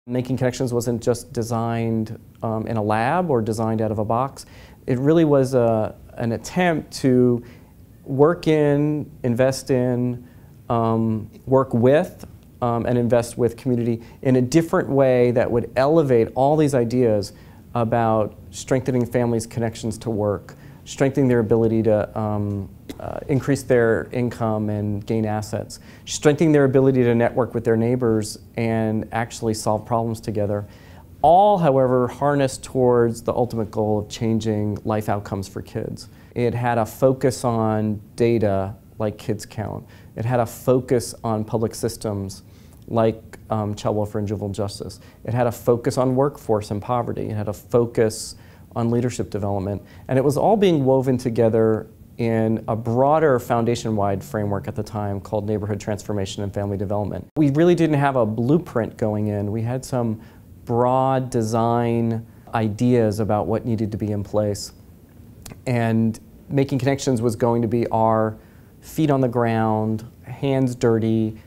Making Connections wasn't just designed in a lab or designed out of a box. It really was an attempt to work in, invest in, work with, and invest with community in a different way that would elevate all these ideas about strengthening families' connections to work, strengthening their ability to increase their income and gain assets, strengthening their ability to network with their neighbors and actually solve problems together. All, however, harnessed towards the ultimate goal of changing life outcomes for kids. It had a focus on data like Kids Count. It had a focus on public systems like child welfare and juvenile justice. It had a focus on workforce and poverty. It had a focus on leadership development. And it was all being woven together in a broader foundation-wide framework at the time called Neighborhood Transformation and Family Development. We really didn't have a blueprint going in. We had some broad design ideas about what needed to be in place. And Making Connections was going to be our feet on the ground, hands dirty,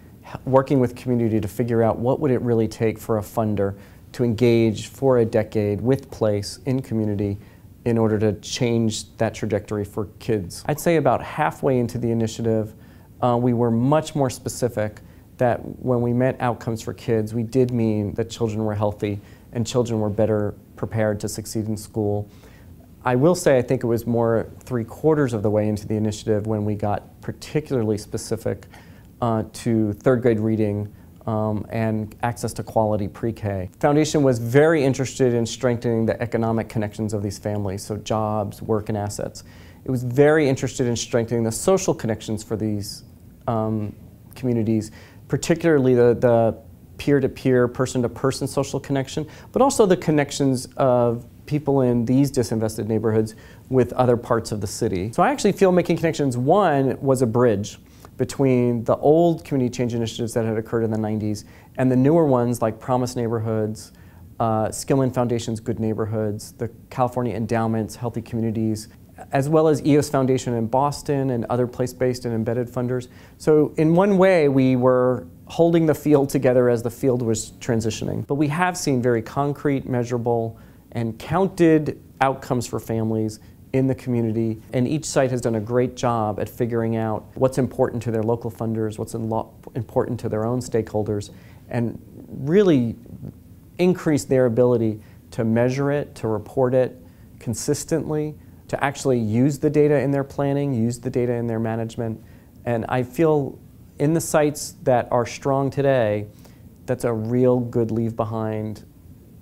working with community to figure out what would it really take for a funder to engage for a decade with place in community in order to change that trajectory for kids. I'd say about halfway into the initiative, we were much more specific that when we meant outcomes for kids, we did mean that children were healthy and children were better prepared to succeed in school. I will say I think it was more 3/4 of the way into the initiative when we got particularly specific to third grade reading and access to quality pre-K. Foundation was very interested in strengthening the economic connections of these families, so jobs, work, and assets. It was very interested in strengthening the social connections for these communities, particularly the peer-to-peer, person-to-person social connection, but also the connections of people in these disinvested neighborhoods with other parts of the city. So I actually feel Making Connections 1 was a bridge between the old community change initiatives that had occurred in the 90s and the newer ones like Promise Neighborhoods, Skillman Foundation's Good Neighborhoods, the California Endowment's Healthy Communities, as well as EOS Foundation in Boston and other place-based and embedded funders. So in one way, we were holding the field together as the field was transitioning. But we have seen very concrete, measurable, and counted outcomes for families in the community, and each site has done a great job at figuring out what's important to their local funders, what's important to their own stakeholders, and really increase their ability to measure it, to report it consistently, to actually use the data in their planning, use the data in their management. And I feel in the sites that are strong today, that's a real good leave behind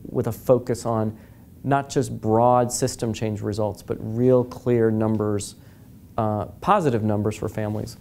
with a focus on not just broad system change results, but real clear numbers, positive numbers for families.